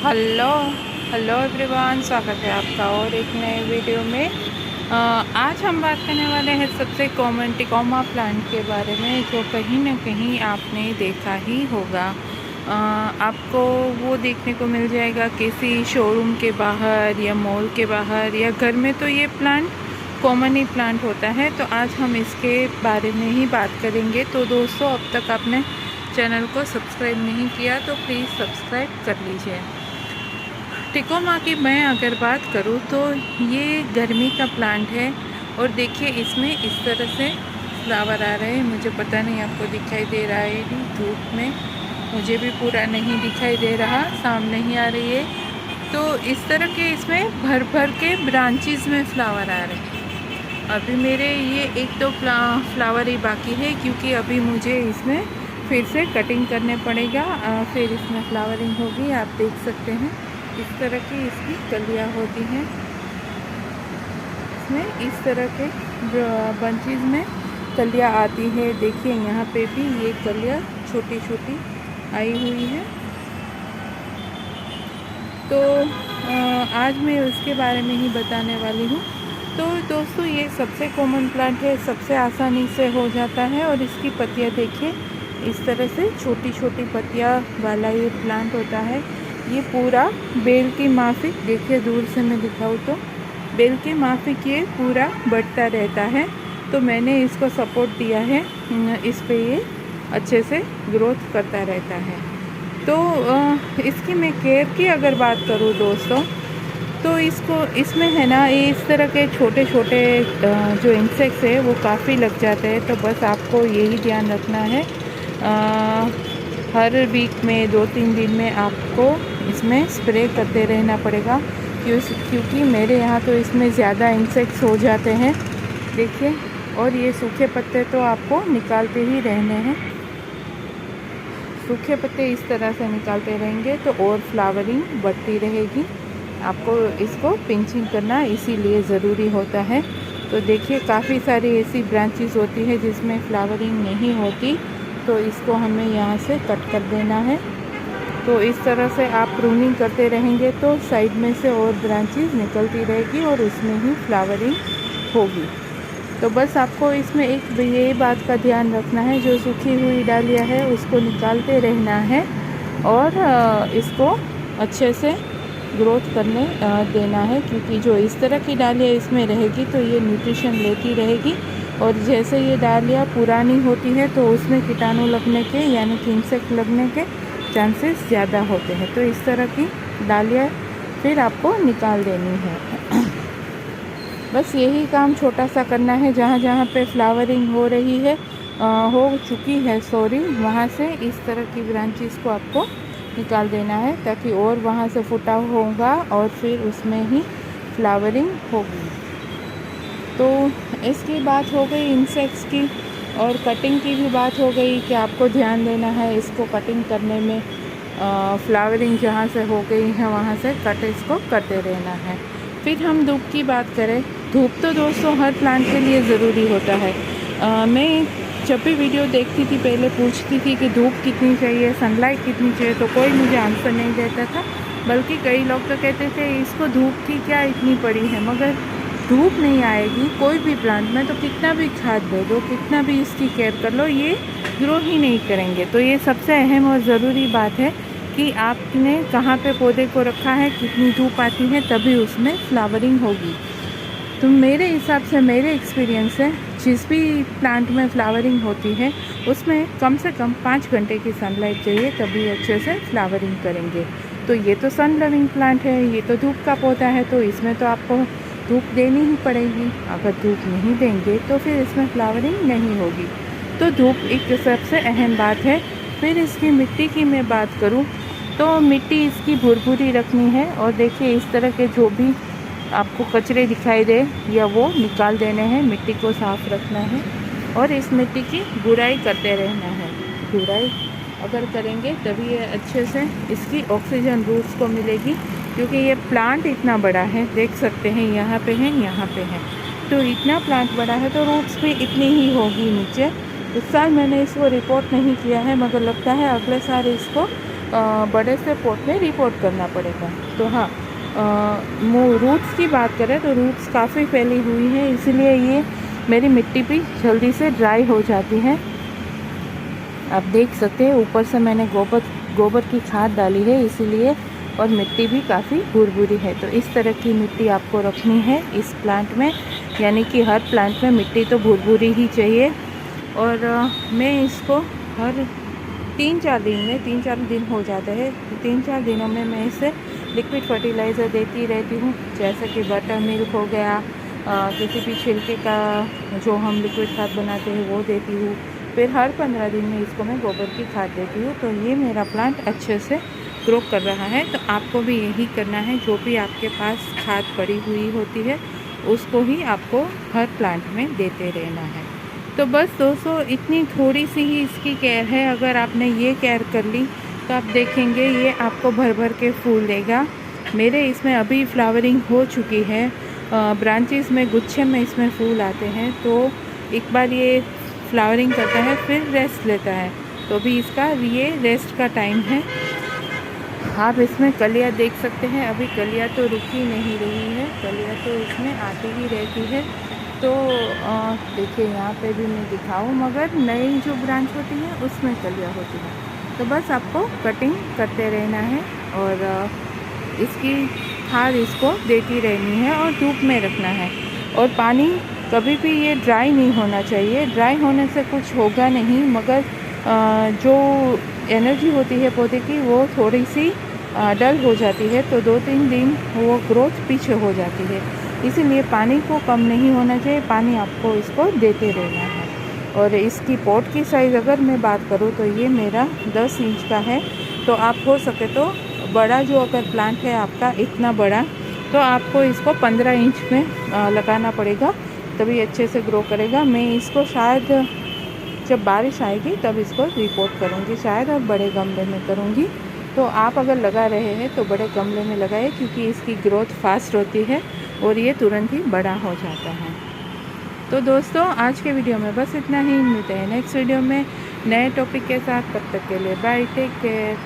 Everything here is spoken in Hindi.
हेलो हेलो एवरीवन, स्वागत है आपका और एक नए वीडियो में। आज हम बात करने वाले हैं सबसे कॉमन टिकोमा प्लांट के बारे में, जो कहीं ना कहीं आपने देखा ही होगा। आपको वो देखने को मिल जाएगा किसी शोरूम के बाहर या मॉल के बाहर या घर में, तो ये प्लांट कॉमन ही प्लांट होता है। तो आज हम इसके बारे में ही बात करेंगे। तो दोस्तों, अब तक आपने चैनल को सब्सक्राइब नहीं किया तो प्लीज़ सब्सक्राइब कर लीजिए। टिकोमा की मैं अगर बात करूँ तो ये गर्मी का प्लांट है और देखिए इसमें इस तरह से फ्लावर आ रहे हैं। मुझे पता नहीं आपको दिखाई दे रहा है नहीं, धूप में मुझे भी पूरा नहीं दिखाई दे रहा, सामने ही आ रही है। तो इस तरह के इसमें भर भर के ब्रांचेस में फ्लावर आ रहे हैं। अभी मेरे ये एक तो फ्लावर ही बाकी है, क्योंकि अभी मुझे इसमें फिर से कटिंग करने पड़ेगा, फिर इसमें फ्लावरिंग होगी। आप देख सकते हैं इस तरह की इसकी कलियाँ होती हैं। इसमें इस तरह के बंचेस में कलियाँ आती है। देखिए यहाँ पे भी ये कलियाँ छोटी छोटी आई हुई है। तो आज मैं उसके बारे में ही बताने वाली हूँ। तो दोस्तों, ये सबसे कॉमन प्लांट है, सबसे आसानी से हो जाता है। और इसकी पत्तियाँ देखिए, इस तरह से छोटी छोटी पत्तियाँ वाला ये प्लांट होता है। ये पूरा बेल की माफिक, देखिए दूर से मैं दिखाऊँ तो बेल की माफिक ये पूरा बढ़ता रहता है। तो मैंने इसको सपोर्ट दिया है, इस पे ये अच्छे से ग्रोथ करता रहता है। तो इसकी मैं केयर की अगर बात करूँ दोस्तों, तो इसमें है ना, ये इस तरह के छोटे छोटे जो इंसेक्ट्स है वो काफ़ी लग जाते हैं। तो बस आपको यही ध्यान रखना है, हर वीक में 2-3 दिन में आपको इसमें स्प्रे करते रहना पड़ेगा, क्योंकि मेरे यहाँ तो इसमें ज़्यादा इंसेक्ट्स हो जाते हैं। देखिए, और ये सूखे पत्ते तो आपको निकालते ही रहने हैं। सूखे पत्ते इस तरह से निकालते रहेंगे तो और फ्लावरिंग बढ़ती रहेगी। आपको इसको पिंचिंग करना इसीलिए ज़रूरी होता है। तो देखिए, काफ़ी सारी ऐसी ब्रांचेस होती है जिसमें फ्लावरिंग नहीं होती, तो इसको हमें यहाँ से कट कर देना है। तो इस तरह से आप प्रूनिंग करते रहेंगे तो साइड में से और ब्रांचेस निकलती रहेगी और उसमें ही फ्लावरिंग होगी। तो बस आपको इसमें एक ये बात का ध्यान रखना है, जो सूखी हुई डालियाँ है उसको निकालते रहना है और इसको अच्छे से ग्रोथ करने देना है, क्योंकि जो इस तरह की डालियाँ इसमें रहेगी तो ये न्यूट्रिशन लेती रहेगी। और जैसे ये डालियाँ पुरानी होती है तो उसमें कीटाणु लगने के, यानी कि इंसेक्ट लगने के चांसेस ज़्यादा होते हैं। तो इस तरह की डालियाँ फिर आपको निकाल देनी है। बस यही काम छोटा सा करना है। जहाँ जहाँ पे फ्लावरिंग हो रही है, हो चुकी है सॉरी, वहाँ से इस तरह की ब्रांचेस को आपको निकाल देना है, ताकि और वहाँ से फुटा होगा और फिर उसमें ही फ्लावरिंग होगी। तो इसकी बात हो गई इंसेक्ट्स की, और कटिंग की भी बात हो गई कि आपको ध्यान देना है इसको कटिंग करने में। फ्लावरिंग जहाँ से हो गई है वहाँ से कट इसको करते रहना है। फिर हम धूप की बात करें, धूप तो दोस्तों हर प्लांट के लिए ज़रूरी होता है। मैं जब भी वीडियो देखती थी पहले पूछती थी कि धूप कितनी चाहिए, सनलाइट कितनी चाहिए, तो कोई मुझे आंसर नहीं देता था। बल्कि कई लोग तो कहते थे इसको धूप की क्या इतनी पड़ी है। मगर धूप नहीं आएगी कोई भी प्लांट में तो कितना भी खाद दे दो, कितना भी इसकी केयर कर लो, ये ग्रो ही नहीं करेंगे। तो ये सबसे अहम और ज़रूरी बात है कि आपने कहाँ पे पौधे को रखा है, कितनी धूप आती है, तभी उसमें फ्लावरिंग होगी। तो मेरे हिसाब से, मेरे एक्सपीरियंस से, जिस भी प्लांट में फ्लावरिंग होती है उसमें कम से कम 5 घंटे की सनलाइट चाहिए, तभी अच्छे से फ्लावरिंग करेंगे। तो ये तो सन लविंग प्लांट है, ये तो धूप का पौधा है, तो इसमें तो आपको धूप देनी ही पड़ेगी। अगर धूप नहीं देंगे तो फिर इसमें फ्लावरिंग नहीं होगी। तो धूप एक सबसे अहम बात है। फिर इसकी मिट्टी की मैं बात करूं तो मिट्टी इसकी भुरभुरी रखनी है। और देखिए, इस तरह के जो भी आपको कचरे दिखाई दे या वो निकाल देने हैं, मिट्टी को साफ़ रखना है और इस मिट्टी की गुड़ाई करते रहना है। गुड़ाई अगर करेंगे तभी ये अच्छे से इसकी ऑक्सीजन रूट्स को मिलेगी, क्योंकि ये प्लांट इतना बड़ा है, देख सकते हैं यहाँ पे है, यहाँ पे है। तो इतना प्लांट बड़ा है तो रूट्स भी इतनी ही होगी नीचे। इस साल मैंने इसको रिपोर्ट नहीं किया है, मगर लगता है अगले साल इसको बड़े से पॉट में रिपोर्ट करना पड़ेगा। तो हाँ, रूट्स की बात करें तो रूट्स काफ़ी फैली हुई है, इसलिए ये मेरी मिट्टी भी जल्दी से ड्राई हो जाती है। आप देख सकते हैं ऊपर से मैंने गोबर की खाद डाली है इसीलिए, और मिट्टी भी काफ़ी भुरभुरी है। तो इस तरह की मिट्टी आपको रखनी है इस प्लांट में, यानी कि हर प्लांट में मिट्टी तो भुरभुरी ही चाहिए। और मैं इसको हर 3-4 दिन में, 3-4 दिन हो जाते हैं, 3-4 दिनों में मैं इसे लिक्विड फर्टिलाइज़र देती रहती हूँ, जैसे कि बटर मिल्क हो गया, किसी भी छिलके का जो हम लिक्विड खाद बनाते हैं वो देती हूँ। फिर हर 15 दिन में इसको मैं गोबर की खाद देती हूँ। तो ये मेरा प्लांट अच्छे से ग्रो कर रहा है। तो आपको भी यही करना है, जो भी आपके पास खाद पड़ी हुई होती है उसको ही आपको हर प्लांट में देते रहना है। तो बस दोस्तों, इतनी थोड़ी सी ही इसकी केयर है। अगर आपने ये केयर कर ली तो आप देखेंगे ये आपको भर भर के फूल देगा। मेरे इसमें अभी फ्लावरिंग हो चुकी है, ब्रांचेस में, गुच्छे में इसमें फूल आते हैं। तो एक बार ये फ्लावरिंग करता है फिर रेस्ट लेता है, तो अभी इसका ये रेस्ट का टाइम है। आप इसमें कलियाँ देख सकते हैं, अभी कलियाँ तो रुक ही नहीं रही है, कलियाँ तो इसमें आती ही रहती है। तो देखिए यहाँ पे भी मैं दिखाऊँ, मगर नई जो ब्रांच होती है उसमें कलियाँ होती है। तो बस आपको कटिंग करते रहना है और इसकी खाद इसको देती रहनी है और धूप में रखना है। और पानी कभी भी ये ड्राई नहीं होना चाहिए, ड्राई होने से कुछ होगा नहीं, मगर जो एनर्जी होती है पौधे की वो थोड़ी सी डल हो जाती है, तो 2-3 दिन वो ग्रोथ पीछे हो जाती है। इसीलिए पानी को कम नहीं होना चाहिए, पानी आपको इसको देते रहना है। और इसकी पॉट की साइज़ अगर मैं बात करूँ तो ये मेरा 10 इंच का है। तो आप हो सके तो बड़ा, जो अगर प्लांट है आपका इतना बड़ा, तो आपको इसको 15 इंच में लगाना पड़ेगा, तभी अच्छे से ग्रो करेगा। मैं इसको शायद जब बारिश आएगी तब इसको रिपोर्ट करूँगी शायद, और बड़े गमले में करूँगी। तो आप अगर लगा रहे हैं तो बड़े गमले में लगाएं, क्योंकि इसकी ग्रोथ फास्ट होती है और ये तुरंत ही बड़ा हो जाता है। तो दोस्तों, आज के वीडियो में बस इतना ही। मिलते हैं नेक्स्ट वीडियो में नए टॉपिक के साथ। तब तक के लिए बाय, टेक केयर।